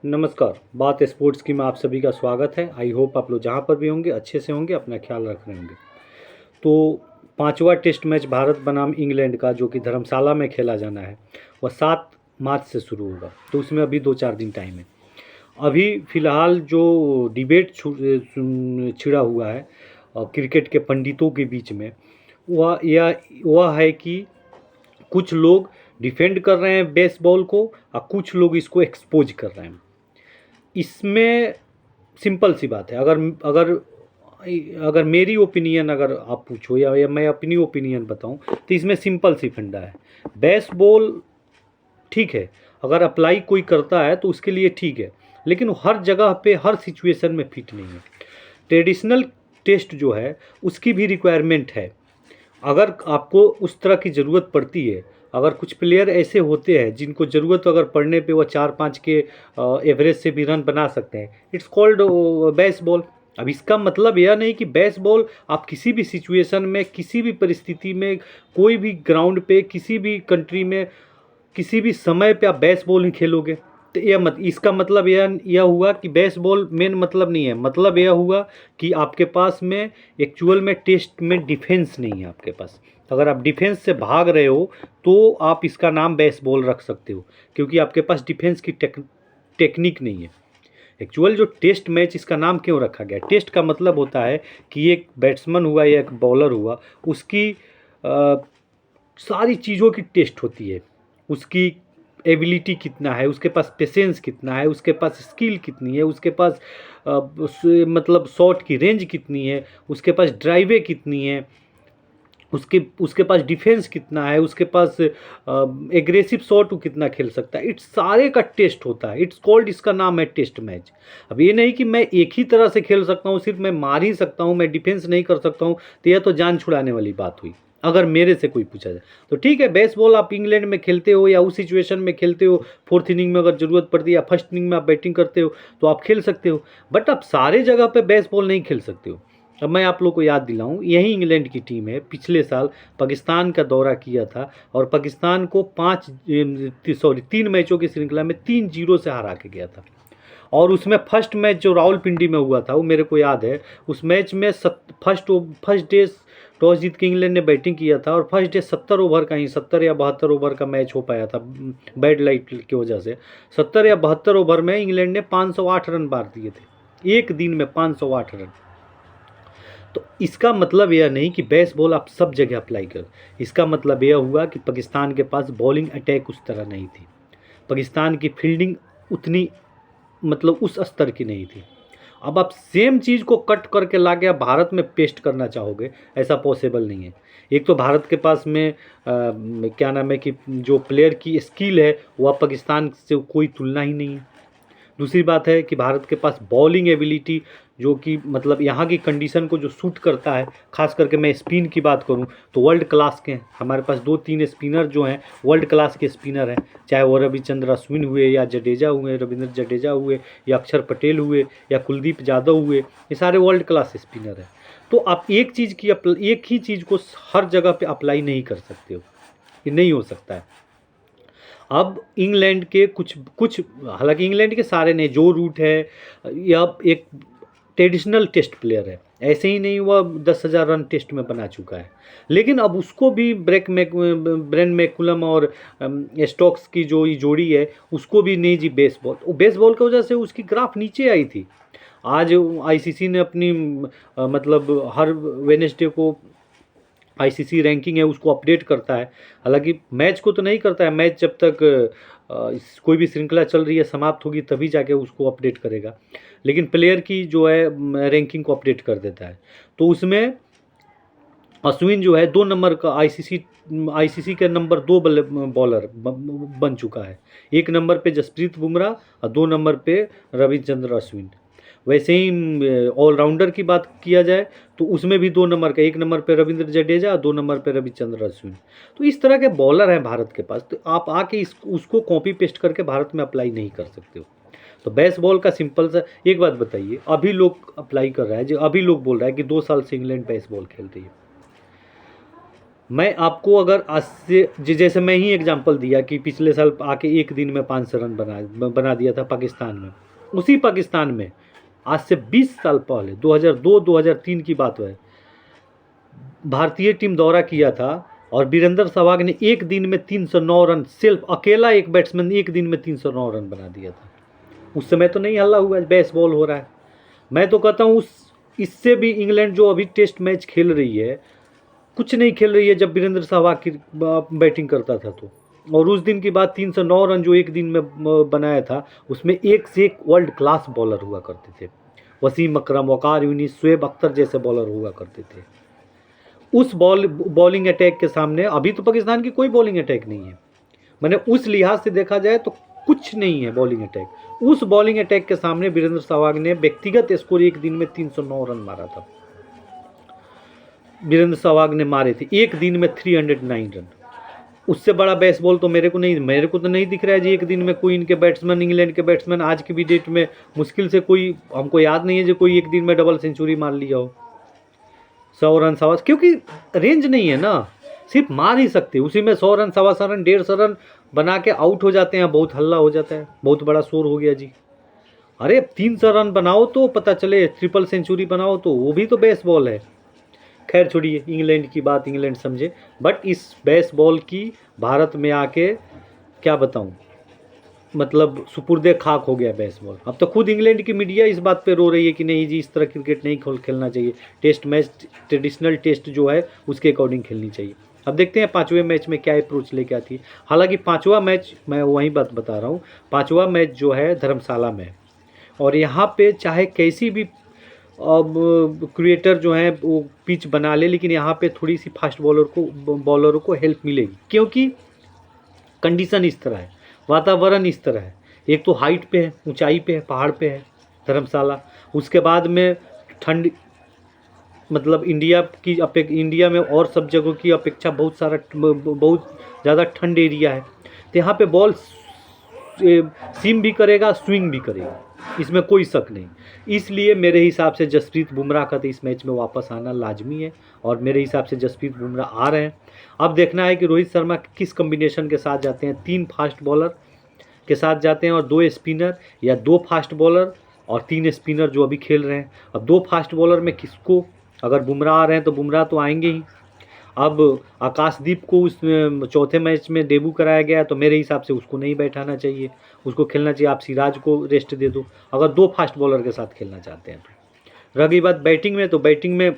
नमस्कार, बात स्पोर्ट्स की में आप सभी का स्वागत है। आई होप आप लोग जहाँ पर भी होंगे अच्छे से होंगे, अपना ख्याल रख रहे होंगे। तो पांचवा टेस्ट मैच भारत बनाम इंग्लैंड का जो कि धर्मशाला में खेला जाना है, वह 7 मार्च से शुरू होगा। तो उसमें अभी 2-4 दिन टाइम है। अभी फ़िलहाल जो डिबेट छिड़ा हुआ है क्रिकेट के पंडितों के बीच में, वह है कि कुछ लोग डिफेंड कर रहे हैं बेसबॉल को और कुछ लोग इसको एक्सपोज कर रहे हैं। इसमें सिंपल सी बात है, अगर अगर अगर मेरी ओपिनियन अगर आप पूछो या मैं अपनी ओपिनियन बताऊं, तो इसमें सिंपल सी फंडा है। बेसबॉल ठीक है, अगर अप्लाई कोई करता है तो उसके लिए ठीक है, लेकिन हर जगह पे हर सिचुएशन में फिट नहीं है। ट्रेडिशनल टेस्ट जो है उसकी भी रिक्वायरमेंट है। अगर आपको उस तरह की ज़रूरत पड़ती है, अगर कुछ प्लेयर ऐसे होते हैं जिनको ज़रूरत अगर पड़ने पे वो 4-5 के एवरेज से भी रन बना सकते हैं, इट्स कॉल्ड बेसबॉल। अब इसका मतलब यह नहीं कि बेसबॉल आप किसी भी सिचुएशन में, किसी भी परिस्थिति में, कोई भी ग्राउंड पे, किसी भी कंट्री में, किसी भी समय पे आप बेसबॉल ही खेलोगे। तो इसका मतलब यह हुआ कि बेसबॉल मेन मतलब नहीं है। मतलब यह हुआ कि आपके पास में एक्चुअल में टेस्ट में डिफेंस नहीं है आपके पास। अगर आप डिफेंस से भाग रहे हो तो आप इसका नाम बेसबॉल रख सकते हो, क्योंकि आपके पास डिफेंस की टेक्निक नहीं है। एक्चुअल जो टेस्ट मैच, इसका नाम क्यों रखा गया? टेस्ट का मतलब होता है कि एक बैट्समैन हुआ या एक बॉलर हुआ, उसकी सारी चीज़ों की टेस्ट होती है। उसकी एबिलिटी कितना है, उसके पास पेशेंस कितना है, उसके पास स्किल कितनी है, उसके पास मतलब शॉट की रेंज कितनी है, उसके पास ड्राइवे कितनी है, उसके उसके पास डिफेंस कितना है, उसके पास एग्रेसिव शॉट वो कितना खेल सकता है। इट्स सारे का टेस्ट होता है। इट्स कॉल्ड, इसका नाम है टेस्ट मैच। अब ये नहीं कि मैं एक ही तरह से खेल सकता हूँ, सिर्फ मैं मार ही सकता हूँ, मैं डिफेंस नहीं कर सकता हूँ, तो यह तो जान छुड़ाने वाली बात हुई। अगर मेरे से कोई पूछा जाए तो ठीक है, बेसबॉल आप इंग्लैंड में खेलते हो या उस सिचुएशन में खेलते हो, फोर्थ इनिंग में अगर ज़रूरत पड़ती है या फर्स्ट इनिंग में आप बैटिंग करते हो तो आप खेल सकते हो। बट आप सारे जगह पे बेसबॉल नहीं खेल सकते हो। अब मैं आप लोग को याद दिलाऊं, यही इंग्लैंड की टीम है, पिछले साल पाकिस्तान का दौरा किया था और पाकिस्तान को 3 मैचों की श्रृंखला में 3-0 से हरा के गया था। और उसमें फर्स्ट मैच जो रावलपिंडी में हुआ था, वो मेरे को याद है। उस मैच में फर्स्ट डे टॉस जीत के इंग्लैंड ने बैटिंग किया था और फर्स्ट डे 70 ओवर का ही, 70 या 72 ओवर का मैच हो पाया था बैड लाइट की वजह से। 70 या 72 ओवर में इंग्लैंड ने 508 रन मार दिए थे, एक दिन में 508 रन। तो इसका मतलब यह नहीं कि बेसबॉल आप सब जगह अप्लाई कर। इसका मतलब यह हुआ कि पाकिस्तान के पास बॉलिंग अटैक उस तरह नहीं थी, पाकिस्तान की फील्डिंग उतनी मतलब उस स्तर की नहीं थी। अब आप सेम चीज़ को कट करके ला के आप भारत में पेस्ट करना चाहोगे, ऐसा पॉसिबल नहीं है। एक तो भारत के पास में क्या नाम है कि जो प्लेयर की स्किल है वह पाकिस्तान से कोई तुलना ही नहीं है। दूसरी बात है कि भारत के पास बॉलिंग एबिलिटी जो कि मतलब यहाँ की कंडीशन को जो सूट करता है, खास करके मैं स्पिन की बात करूँ तो वर्ल्ड क्लास के हैं हमारे पास 2-3 स्पिनर जो हैं, वर्ल्ड क्लास के स्पिनर हैं। चाहे वो रविचंद्र अश्विन हुए या जडेजा हुए, रविंद्र जडेजा हुए या अक्षर पटेल हुए या कुलदीप यादव हुए, ये सारे वर्ल्ड क्लास स्पिनर हैं। तो आप एक ही चीज़ को हर जगह पे अप्लाई नहीं कर सकते हो, ये नहीं हो सकता है। अब इंग्लैंड के कुछ कुछ, हालांकि इंग्लैंड के सारे ने, जो रूट है या एक ट्रेडिशनल टेस्ट प्लेयर है, ऐसे ही नहीं हुआ 10,000 रन टेस्ट में बना चुका है, लेकिन अब उसको भी ब्रेन मैकुलम और स्टोक्स की जो ये जोड़ी है उसको भी नहीं जी बेसबॉल की वजह से उसकी ग्राफ नीचे आई थी। आज आईसीसी ने अपनी मतलब हर वेनेसडे को आईसीसी रैंकिंग है उसको अपडेट करता है। हालांकि मैच को तो नहीं करता है, मैच जब तक कोई भी श्रृंखला चल रही है समाप्त होगी तभी जाके उसको अपडेट करेगा, लेकिन प्लेयर की जो है रैंकिंग को अपडेट कर देता है। तो उसमें अश्विन जो है 2 नंबर का आईसीसी के नंबर 2 बॉलर बन चुका है। 1 नंबर पे जसप्रीत बुमराह और 2 नंबर पे रविचंद्र अश्विन। वैसे ही ऑलराउंडर की बात किया जाए तो उसमें भी 2 नंबर का, 1 नंबर पे रविंद्र जडेजा और 2 नंबर पे रविचंद्र अश्विन। तो इस तरह के बॉलर हैं भारत के पास, तो आप आके उसको कॉपी पेस्ट करके भारत में अप्लाई नहीं कर सकते हो। तो बेसबॉल का सिंपल सा एक बात बताइए, अभी लोग अप्लाई कर रहा है, जो अभी लोग बोल रहा है कि 2 साल से इंग्लैंड बेसबॉल खेल रही है। मैं आपको अगर आज से जैसे मैं ही एग्जांपल दिया कि पिछले साल आके एक दिन में 500 रन बना दिया था पाकिस्तान में, उसी पाकिस्तान में आज से 20 साल पहले 2002-2003 की बात है, भारतीय टीम दौरा किया था और वीरेंद्र सहवाग ने एक दिन में 309 रन, सिर्फ अकेला एक बैट्समैन एक दिन में 309 रन बना दिया था। उस समय तो नहीं हल्ला हुआ, बेसबॉल हो रहा है। मैं तो कहता हूँ उस इससे भी इंग्लैंड जो अभी टेस्ट मैच खेल रही है, कुछ नहीं खेल रही है जब वीरेंद्र सहवाग की बैटिंग करता था तो। और उस दिन की बात 309 रन जो एक दिन में बनाया था, उसमें एक से एक वर्ल्ड क्लास बॉलर हुआ करते थे। वसीम अकरम, वकार यूनिस, शुएब अख्तर जैसे बॉलर हुआ करते थे। उस बॉलिंग अटैक के सामने अभी तो पाकिस्तान की कोई बॉलिंग अटैक नहीं है। मैंने उस लिहाज से देखा जाए तो कुछ नहीं है बॉलिंग अटैक। उस बॉलिंग अटैक के सामने वीरेंद्र सहवाग ने व्यक्तिगत स्कोर एक दिन में 309 रन मारा था। वीरेंद्र सहवाग ने मारे थे एक दिन में 309 रन। उससे बड़ा बेसबॉल तो मेरे को तो नहीं दिख रहा है जी। एक दिन में कोई इनके बैट्समैन, इंग्लैंड के बैट्समैन आज की भी डेट में मुश्किल से कोई, हमको याद नहीं है जो कोई एक दिन में डबल सेंचुरी मार लिया हो, 100 रन, सवा, क्योंकि रेंज नहीं है ना, सिर्फ मार ही सकते। उसी में 100 रन, 125 रन, 150 रन बना के आउट हो जाते हैं, बहुत हल्ला हो जाता है, बहुत बड़ा शोर हो गया जी। अरे 300 रन बनाओ तो पता चले, ट्रिपल सेंचुरी बनाओ तो वो भी तो बेसबॉल है। खैर छोड़िए इंग्लैंड की बात, इंग्लैंड समझे, बट इस बेसबॉल की भारत में आके क्या बताऊं, मतलब सुपुर्दे खाक हो गया बेसबॉल। अब तो खुद इंग्लैंड की मीडिया इस बात पे रो रही है कि नहीं जी, इस तरह क्रिकेट नहीं खेलना चाहिए, टेस्ट मैच ट्रेडिशनल टेस्ट जो है उसके अकॉर्डिंग खेलनी चाहिए। अब देखते हैं पाँचवें मैच में क्या अप्रोच लेके आती है। हालांकि पाँचवा मैच, मैं वही बात बता रहा हूँ, पाँचवा मैच जो है धर्मशाला में, और यहाँ पे चाहे कैसी भी अब क्रिएटर जो है वो पिच बना ले, लेकिन यहाँ पे थोड़ी सी फास्ट बॉलरों को हेल्प मिलेगी, क्योंकि कंडीशन इस तरह है, वातावरण इस तरह है। एक तो हाइट पे है, ऊंचाई पे है, पहाड़ पे है धर्मशाला। उसके बाद में ठंड, मतलब इंडिया में और सब जगहों की अपेक्षा बहुत ज़्यादा ठंड एरिया है। तो यहाँ पे बॉल सीम भी करेगा, स्विंग भी करेगा, इसमें कोई शक नहीं। इसलिए मेरे हिसाब से जसप्रीत बुमराह का तो इस मैच में वापस आना लाजमी है, और मेरे हिसाब से जसप्रीत बुमराह आ रहे हैं। अब देखना है कि रोहित शर्मा किस कम्बिनेशन के साथ जाते हैं, 3 फास्ट बॉलर के साथ जाते हैं और 2 स्पिनर, या 2 फास्ट बॉलर और 3 स्पिनर जो अभी खेल रहे हैं। अब 2 फास्ट बॉलर में किसको, अगर बुमराह आ रहे हैं तो बुमराह तो आएंगे ही। अब आकाशदीप को उस चौथे मैच में डेब्यू कराया गया, तो मेरे हिसाब से उसको नहीं बैठाना चाहिए, उसको खेलना चाहिए। आप सिराज को रेस्ट दे दो अगर 2 फास्ट बॉलर के साथ खेलना चाहते हैं तो। रही बात बैटिंग में, तो बैटिंग में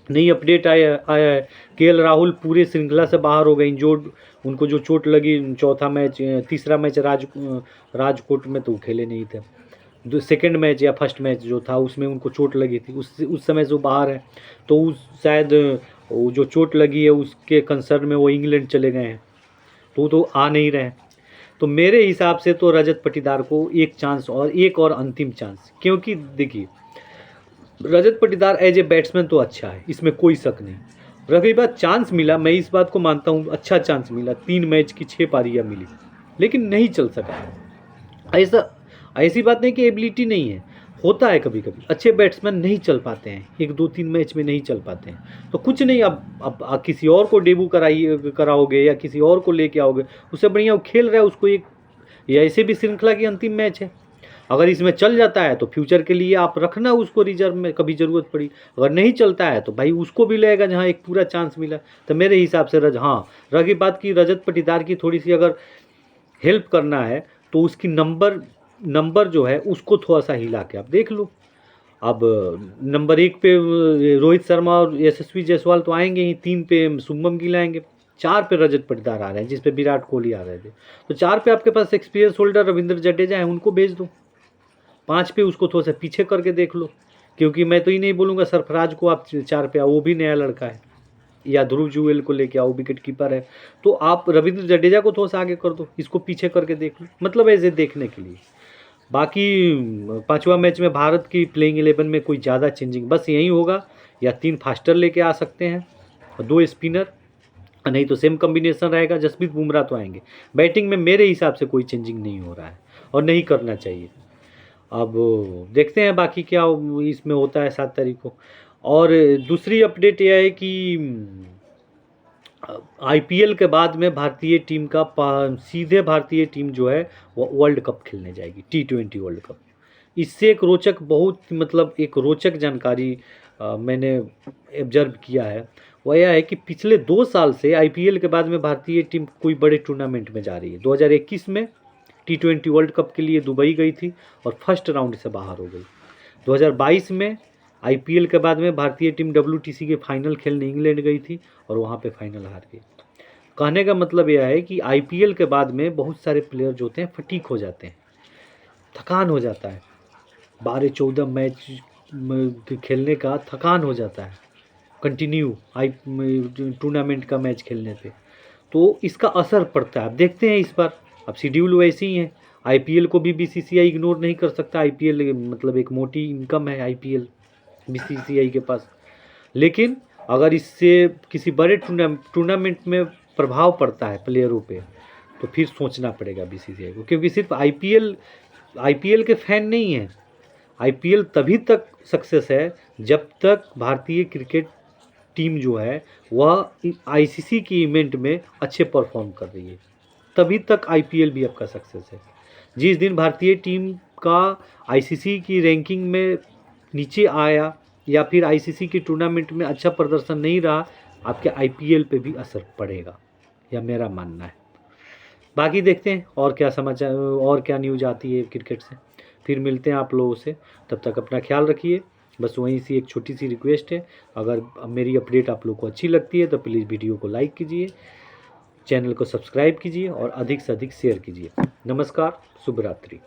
नई अपडेट आया है, केएल राहुल पूरे श्रृंखला से बाहर हो गए, इंजोर्ड, उनको जो चोट लगी चौथा मैच, तीसरा मैच राजकोट में तो वो खेले नहीं थे। सेकेंड मैच या फर्स्ट मैच जो था उसमें उनको चोट लगी थी, उस समय से वो बाहर है। तो उस शायद वो जो चोट लगी है उसके कंसर्न में वो इंग्लैंड चले गए हैं, तो आ नहीं रहे हैं। तो मेरे हिसाब से तो रजत पाटीदार को एक चांस और अंतिम चांस, क्योंकि देखिए Rajat Patidar as a batsman तो अच्छा है, इसमें कोई शक नहीं। रही बात चांस मिला, मैं इस बात को मानता हूँ, अच्छा चांस मिला, 3 मैच की 6 पारियाँ मिली, लेकिन नहीं चल सका। ऐसी बात नहीं कि एबिलिटी नहीं है, होता है कभी कभी अच्छे बैट्समैन नहीं चल पाते हैं, 1-2-3 मैच में नहीं चल पाते हैं, तो कुछ नहीं। अब किसी और को डेब्यू कराओगे या किसी और को लेके आओगे, उससे बढ़िया वो खेल रहा है, उसको एक, या ऐसे भी श्रृंखला की अंतिम मैच है, अगर इसमें चल जाता है तो फ्यूचर के लिए आप रखना उसको रिजर्व में, कभी ज़रूरत पड़ी। अगर नहीं चलता है तो भाई उसको भी लेगा जहाँ एक पूरा चांस मिला। तो मेरे हिसाब से रही बात की रजत पाटीदार की थोड़ी सी अगर हेल्प करना है तो उसकी नंबर जो है उसको थोड़ा सा हिला के आप देख लो। अब नंबर 1 पे रोहित शर्मा और यशस्वी जायसवाल तो आएंगे ही, 3 पे शुभमन गिल आएंगे, 4 पे रजत पाटीदार आ रहे हैं, जिस पे विराट कोहली आ रहे थे। तो 4 पे आपके पास एक्सपीरियंस होल्डर रविंद्र जडेजा है, उनको भेज दो। 5 पे उसको थोड़ा सा पीछे करके देख लो, क्योंकि मैं तो ये नहीं बोलूँगा सरफराज को आप 4 पे आओ, वो भी नया लड़का है, या ध्रुव जुएल को लेके आओ, विकेट कीपर है। तो आप रविंद्र जडेजा को थोड़ा सा आगे कर दो, इसको पीछे करके देख लो, मतलब ऐसे देखने के लिए। बाकी 5वां मैच में भारत की प्लेइंग 11 में कोई ज़्यादा चेंजिंग बस यही होगा, या 3 फास्टर लेके आ सकते हैं और 2 स्पिनर, नहीं तो सेम कम्बिनेशन रहेगा, जसप्रीत बुमराह तो आएंगे। बैटिंग में मेरे हिसाब से कोई चेंजिंग नहीं हो रहा है और नहीं करना चाहिए। अब देखते हैं बाकी क्या इसमें होता है 7 तारीख को। और दूसरी अपडेट यह है कि आईपीएल के बाद में भारतीय टीम का सीधे भारतीय टीम जो है वो वर्ल्ड कप खेलने जाएगी, T20 वर्ल्ड कप। इससे एक रोचक, बहुत मतलब एक रोचक जानकारी मैंने ऑब्जर्व किया है, वह यह है कि पिछले 2 साल से आईपीएल के बाद में भारतीय टीम कोई बड़े टूर्नामेंट में जा रही है। 2021 में T20 वर्ल्ड कप के लिए दुबई गई थी और फर्स्ट राउंड से बाहर हो गई। 2022 में आईपीएल के बाद में भारतीय टीम WTC के फाइनल खेलने इंग्लैंड गई थी और वहाँ पे फाइनल हार गई। कहने का मतलब यह है कि आईपीएल के बाद में बहुत सारे प्लेयर जो होते हैं फटीक हो जाते हैं, थकान हो जाता है, 12-14 मैच खेलने का थकान हो जाता है कंटिन्यू टूर्नामेंट का मैच खेलने पे, तो इसका असर पड़ता है। अब देखते हैं इस बार, अब शेड्यूल वैसे ही है। आईपीएल को भी बीसीसीआई इग्नोर नहीं कर सकता। आईपीएल मतलब एक मोटी इनकम है आईपीएल बीसीसीआई के पास, लेकिन अगर इससे किसी बड़े टूर्नामेंट में प्रभाव पड़ता है प्लेयरों पे, तो फिर सोचना पड़ेगा बीसीसीआई को, क्योंकि सिर्फ आईपीएल के फैन नहीं हैं। आईपीएल तभी तक सक्सेस है जब तक भारतीय क्रिकेट टीम जो है वह आईसीसी की इवेंट में अच्छे परफॉर्म कर रही है, तभी तक आईपीएल भी आपका सक्सेस है। जिस दिन भारतीय टीम का आईसीसी की रैंकिंग में नीचे आया या फिर आईसीसी की टूर्नामेंट में अच्छा प्रदर्शन नहीं रहा, आपके आईपीएल पे भी असर पड़ेगा, यह मेरा मानना है। बाकी देखते हैं और क्या समाचार और क्या न्यूज़ आती है क्रिकेट से, फिर मिलते हैं आप लोगों से। तब तक अपना ख्याल रखिए। बस वहीं से एक छोटी सी रिक्वेस्ट है, अगर मेरी अपडेट आप लोग को अच्छी लगती है तो प्लीज़ वीडियो को लाइक कीजिए, चैनल को सब्सक्राइब कीजिए और अधिक से अधिक शेयर कीजिए। नमस्कार, शुभ रात्रि।